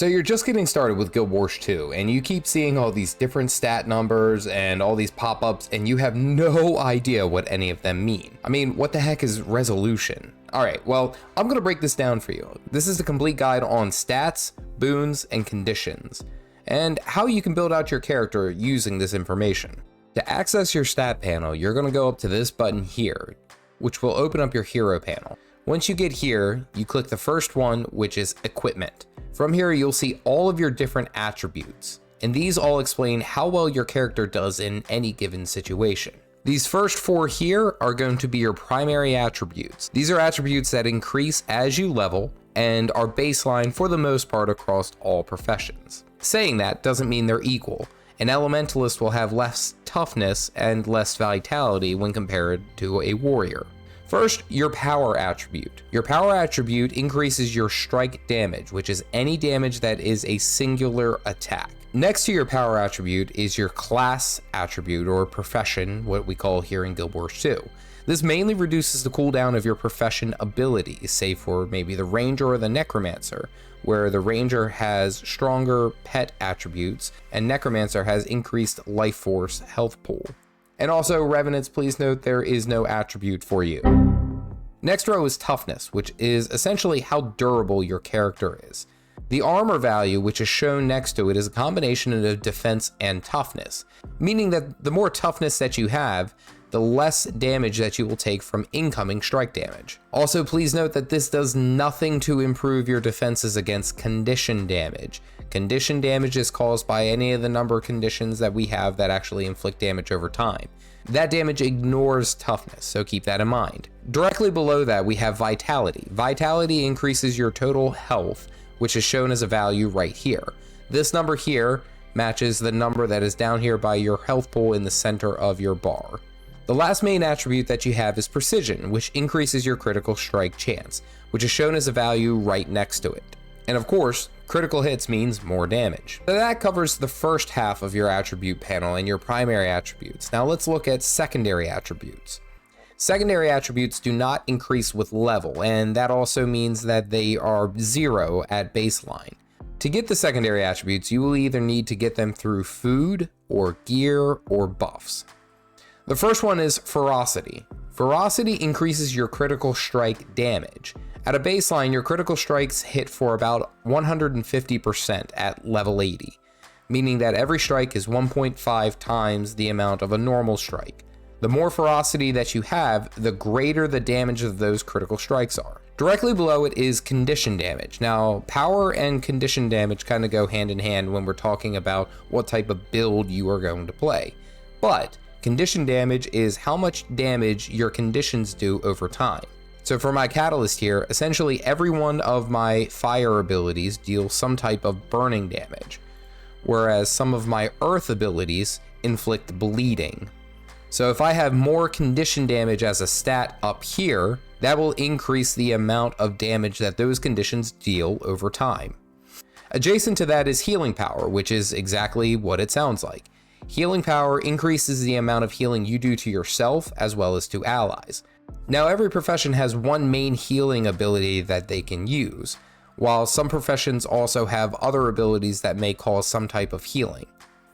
So you're just getting started with Guild Wars 2, and you keep seeing all these different stat numbers and all these pop-ups, and you have no idea what any of them mean. I mean, what the heck is resolution? Alright, well, I'm gonna break this down for you. This is the complete guide on stats, boons, and conditions, and how you can build out your character using this information. To access your stat panel, you're gonna go up to this button here, which will open up your hero panel. Once you get here, you click the first one, which is equipment. From here, you'll see all of your different attributes, and these all explain how well your character does in any given situation. These first 4 here are going to be your primary attributes. These are attributes that increase as you level and are baseline for the most part across all professions. Saying that doesn't mean they're equal. An elementalist will have less toughness and less vitality when compared to a warrior. First, your power attribute. Your power attribute increases your strike damage, which is any damage that is a singular attack. Next to your power attribute is your class attribute, or profession, what we call here in Guild Wars 2. This mainly reduces the cooldown of your profession abilities, say for maybe the ranger or the necromancer, where the ranger has stronger pet attributes and necromancer has increased life force health pool. And also, Revenants, please note there is no attribute for you. Next row is toughness, which is essentially how durable your character is. The armor value, which is shown next to it, is a combination of defense and toughness, meaning that the more toughness that you have, the less damage that you will take from incoming strike damage. Also, please note that this does nothing to improve your defenses against condition damage. Condition damage is caused by any of the number of conditions that we have that actually inflict damage over time. That damage ignores toughness, so keep that in mind. Directly below that, we have vitality. Vitality increases your total health, which is shown as a value right here. This number here matches the number that is down here by your health pool in the center of your bar. The last main attribute that you have is precision, which increases your critical strike chance, which is shown as a value right next to it. And of course, critical hits means more damage. So that covers the first half of your attribute panel and your primary attributes. Now let's look at secondary attributes. Secondary attributes do not increase with level, and that also means that they are 0 at baseline. To get the secondary attributes, you will either need to get them through food, or gear, or buffs. The first one is ferocity. Ferocity increases your critical strike damage. At a baseline, your critical strikes hit for about 150% at level 80, meaning that every strike is 1.5 times the amount of a normal strike. The more ferocity that you have, the greater the damage of those critical strikes are. Directly below it is condition damage. Now, power and condition damage kind of go hand in hand when we're talking about what type of build you are going to play. But condition damage is how much damage your conditions do over time. So for my catalyst here, essentially every one of my fire abilities deals some type of burning damage, whereas some of my earth abilities inflict bleeding. So if I have more condition damage as a stat up here, that will increase the amount of damage that those conditions deal over time. Adjacent to that is healing power, which is exactly what it sounds like. Healing power increases the amount of healing you do to yourself as well as to allies. Now, every profession has one main healing ability that they can use, while some professions also have other abilities that may cause some type of healing.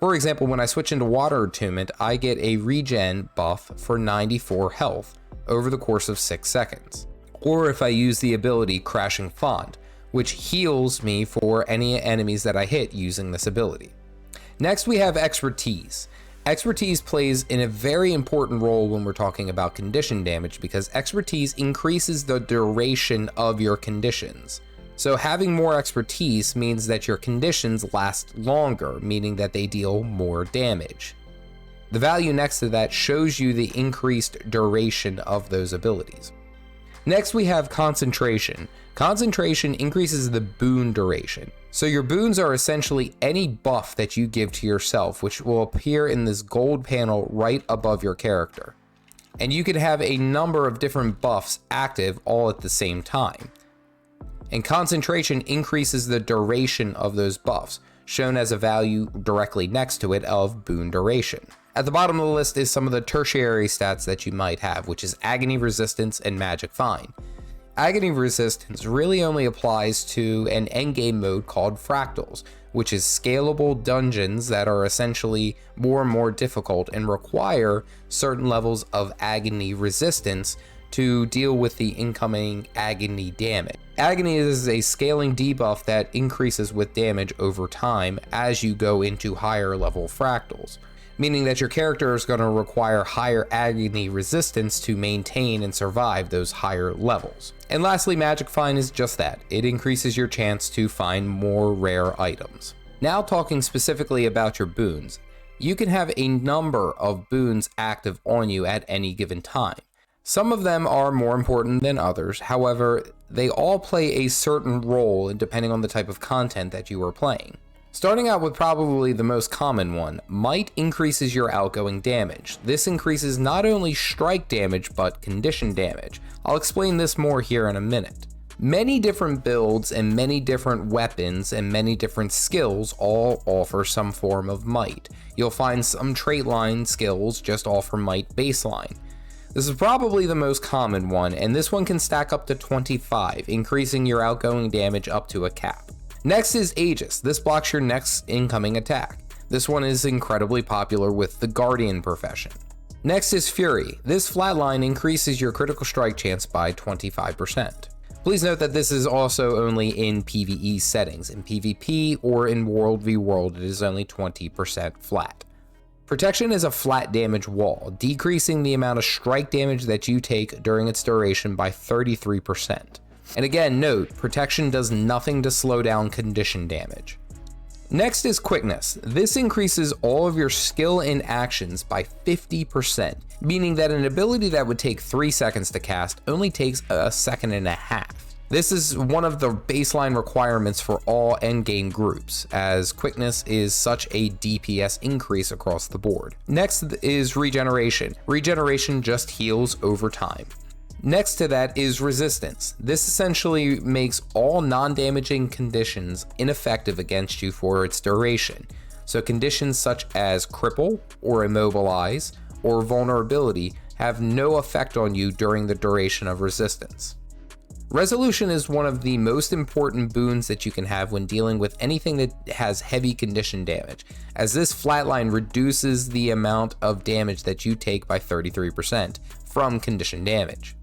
For example, when I switch into Water Attunement, I get a regen buff for 94 health over the course of 6 seconds. Or if I use the ability Crashing Font, which heals me for any enemies that I hit using this ability. Next, we have expertise. Expertise plays in a very important role when we're talking about condition damage because expertise increases the duration of your conditions. So having more expertise means that your conditions last longer, meaning that they deal more damage. The value next to that shows you the increased duration of those abilities. Next, we have concentration. Concentration increases the boon duration. So your boons are essentially any buff that you give to yourself, which will appear in this gold panel right above your character. And you can have a number of different buffs active all at the same time. And concentration increases the duration of those buffs, shown as a value directly next to it of boon duration. At the bottom of the list is some of the tertiary stats that you might have, which is agony resistance and magic find. Agony resistance really only applies to an endgame mode called fractals, which is scalable dungeons that are essentially more and more difficult and require certain levels of agony resistance to deal with the incoming agony damage. Agony is a scaling debuff that increases with damage over time as you go into higher level fractals, meaning that your character is going to require higher agony resistance to maintain and survive those higher levels. And lastly, Magic Find is just that. It increases your chance to find more rare items. Now talking specifically about your boons, you can have a number of boons active on you at any given time. Some of them are more important than others, however, they all play a certain role depending on the type of content that you are playing. Starting out with probably the most common one, Might increases your outgoing damage. This increases not only strike damage, but condition damage. I'll explain this more here in a minute. Many different builds and many different weapons and many different skills all offer some form of Might. You'll find some trait line skills just offer Might baseline. This is probably the most common one, and this one can stack up to 25, increasing your outgoing damage up to a cap. Next is Aegis. This blocks your next incoming attack. This one is incredibly popular with the Guardian profession. Next is Fury. This flatline increases your critical strike chance by 25%. Please note that this is also only in PvE settings. In PvP or in World v World, it is only 20% flat. Protection is a flat damage wall, decreasing the amount of strike damage that you take during its duration by 33%. And again, note, protection does nothing to slow down condition damage. Next is Quickness. This increases all of your skill and actions by 50%, meaning that an ability that would take 3 seconds to cast only takes a second and a half. This is one of the baseline requirements for all endgame groups, as Quickness is such a DPS increase across the board. Next is Regeneration. Regeneration just heals over time. Next to that is Resistance. This essentially makes all non-damaging conditions ineffective against you for its duration. So conditions such as Cripple or Immobilize or Vulnerability have no effect on you during the duration of Resistance. Resolution is one of the most important boons that you can have when dealing with anything that has heavy condition damage, as this flatline reduces the amount of damage that you take by 33% from condition damage.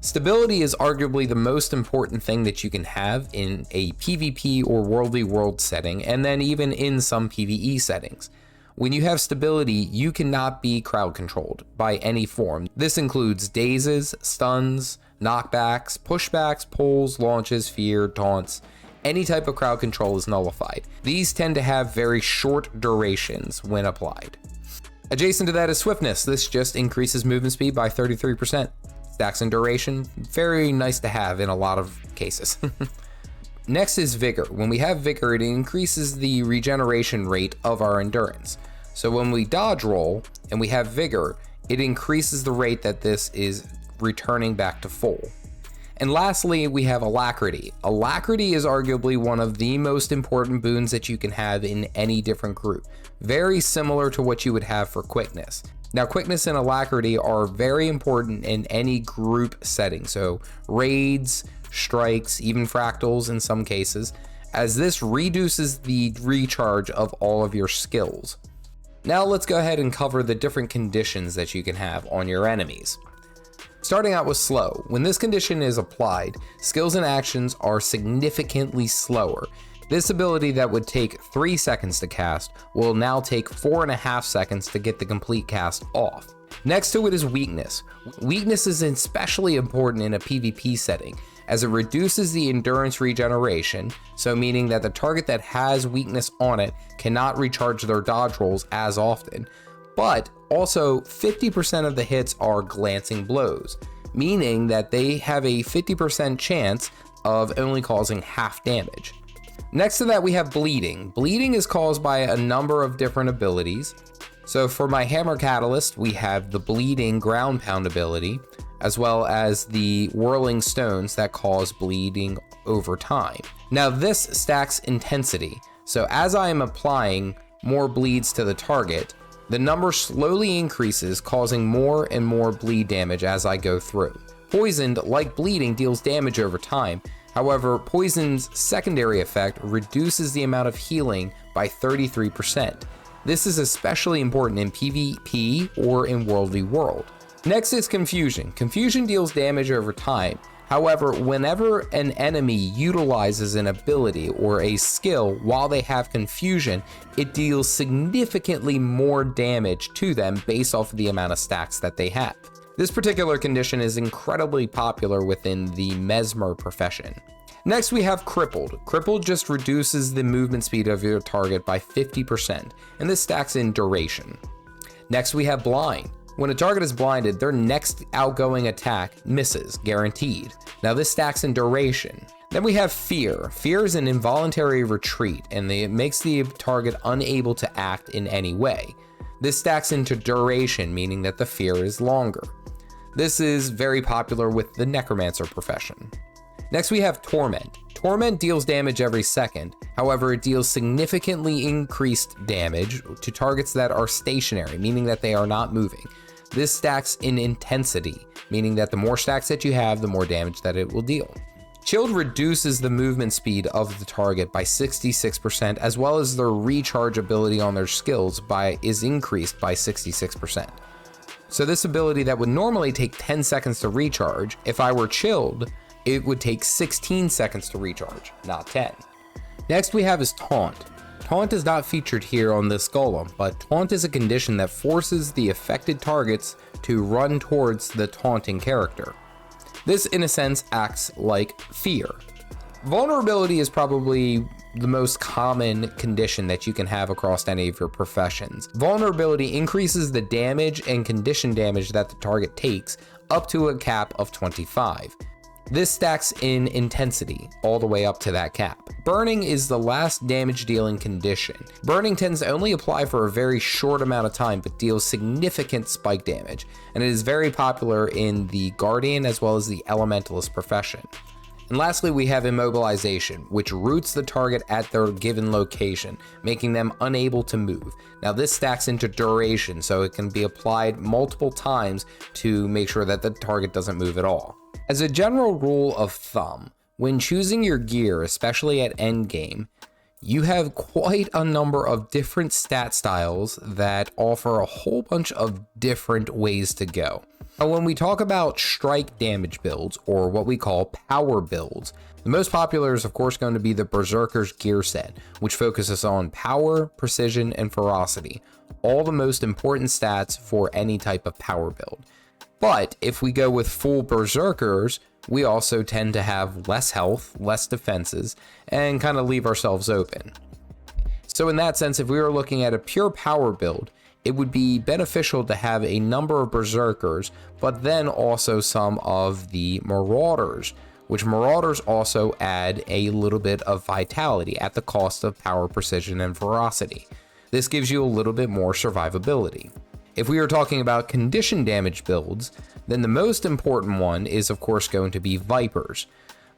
Stability is arguably the most important thing that you can have in a PvP or World v World setting, and then even in some PvE settings. When you have stability, you cannot be crowd controlled by any form. This includes dazes, stuns, knockbacks, pushbacks, pulls, launches, fear, taunts. Any type of crowd control is nullified. These tend to have very short durations when applied. Adjacent to that is Swiftness. This just increases movement speed by 33%. Stacks in duration, very nice to have in a lot of cases. Next is Vigor. When we have Vigor, it increases the regeneration rate of our endurance. So when we dodge roll and we have Vigor, it increases the rate that this is returning back to full. And lastly, we have Alacrity. Alacrity is arguably one of the most important boons that you can have in any different group. Very similar to what you would have for Quickness. Now, Quickness and Alacrity are very important in any group setting. So raids, strikes, even fractals in some cases, as this reduces the recharge of all of your skills. Now let's go ahead and cover the different conditions that you can have on your enemies. Starting out with Slow. When this condition is applied, skills and actions are significantly slower. This ability that would take 3 seconds to cast will now take 4.5 seconds to get the complete cast off. Next to it is Weakness. Weakness is especially important in a PvP setting, as it reduces the endurance regeneration, so meaning that the target that has weakness on it cannot recharge their dodge rolls as often. But also 50% of the hits are glancing blows, meaning that they have a 50% chance of only causing half damage. Next to that we have Bleeding. Bleeding is caused by a number of different abilities. So for my Hammer Catalyst, we have the Bleeding Ground Pound ability, as well as the Whirling Stones that cause bleeding over time. Now this stacks intensity. So as I am applying more bleeds to the target, the number slowly increases, causing more and more bleed damage as I go through. Poisoned, like bleeding, deals damage over time. However, poison's secondary effect reduces the amount of healing by 33%. This is especially important in PvP or in World v World. Next is Confusion. Confusion deals damage over time. However, whenever an enemy utilizes an ability or a skill while they have confusion, it deals significantly more damage to them based off of the amount of stacks that they have. This particular condition is incredibly popular within the Mesmer profession. Next we have Crippled. Crippled just reduces the movement speed of your target by 50%, and this stacks in duration. Next we have Blind. When a target is blinded, their next outgoing attack misses, guaranteed. Now this stacks in duration. Then we have Fear. Fear is an involuntary retreat, and it makes the target unable to act in any way. This stacks into duration, meaning that the fear is longer. This is very popular with the Necromancer profession. Next we have Torment. Torment deals damage every second. However, it deals significantly increased damage to targets that are stationary, meaning that they are not moving. This stacks in intensity, meaning that the more stacks that you have, the more damage that it will deal. Chilled reduces the movement speed of the target by 66%, as well as their recharge ability on their skills is increased by 66%. So this ability that would normally take 10 seconds to recharge, if I were chilled, it would take 16 seconds to recharge, not 10. Next we have is Taunt. Taunt is not featured here on this golem, but Taunt is a condition that forces the affected targets to run towards the taunting character. This, in a sense, acts like fear. Vulnerability is probably the most common condition that you can have across any of your professions. Vulnerability increases the damage and condition damage that the target takes up to a cap of 25. This stacks in intensity all the way up to that cap. Burning is the last damage dealing condition. Burning tends to only apply for a very short amount of time, but deals significant spike damage, and it is very popular in the Guardian as well as the Elementalist profession. And lastly, we have Immobilization, which roots the target at their given location, making them unable to move. Now this stacks into duration, so it can be applied multiple times to make sure that the target doesn't move at all. As a general rule of thumb, when choosing your gear, especially at endgame, you have quite a number of different stat styles that offer a whole bunch of different ways to go. Now, when we talk about strike damage builds, or what we call power builds, the most popular is of course going to be the Berserker's gear set, which focuses on power, precision, and ferocity, all the most important stats for any type of power build. But if we go with full Berserkers, we also tend to have less health, less defenses, and kind of leave ourselves open. So in that sense, if we were looking at a pure power build, it would be beneficial to have a number of Berserkers, but then also some of the Marauders, which Marauders also add a little bit of vitality at the cost of power, precision, and ferocity. This gives you a little bit more survivability. If we are talking about condition damage builds, then the most important one is of course going to be Vipers.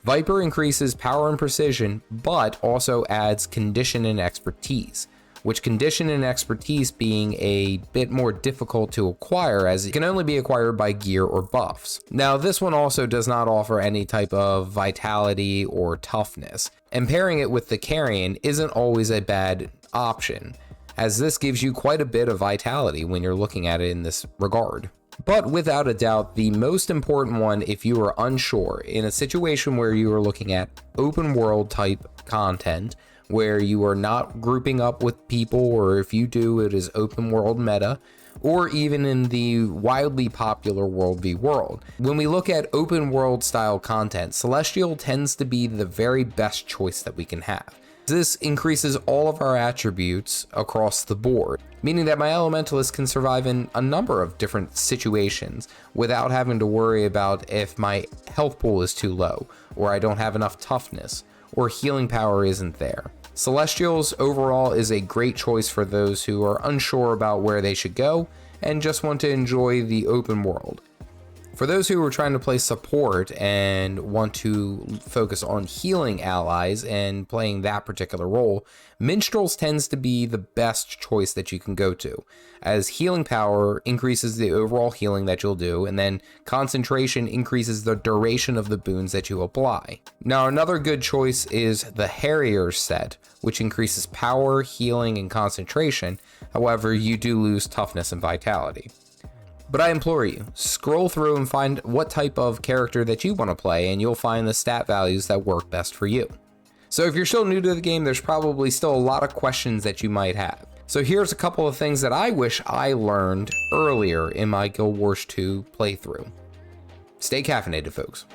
Viper increases power and precision, but also adds condition and expertise, which condition and expertise being a bit more difficult to acquire as it can only be acquired by gear or buffs. Now this one also does not offer any type of vitality or toughness, and pairing it with the Carrion isn't always a bad option, as this gives you quite a bit of vitality when you're looking at it in this regard. But without a doubt, the most important one, if you are unsure, in a situation where you are looking at open world type content, where you are not grouping up with people, or if you do, it is open world meta, or even in the wildly popular World v World. When we look at open world style content, Celestial tends to be the very best choice that we can have. This increases all of our attributes across the board, meaning that my Elementalist can survive in a number of different situations without having to worry about if my health pool is too low, or I don't have enough toughness, or healing power isn't there. Celestials overall is a great choice for those who are unsure about where they should go and just want to enjoy the open world. For those who are trying to play support and want to focus on healing allies and playing that particular role, Minstrels tends to be the best choice that you can go to, as healing power increases the overall healing that you'll do, and then concentration increases the duration of the boons that you apply. Now, another good choice is the Harrier set, which increases power, healing, and concentration. However, you do lose toughness and vitality. But I implore you, scroll through and find what type of character that you want to play, and you'll find the stat values that work best for you. So if you're still new to the game, there's probably still a lot of questions that you might have. So here's a couple of things that I wish I learned earlier in my Guild Wars 2 playthrough. Stay caffeinated, folks.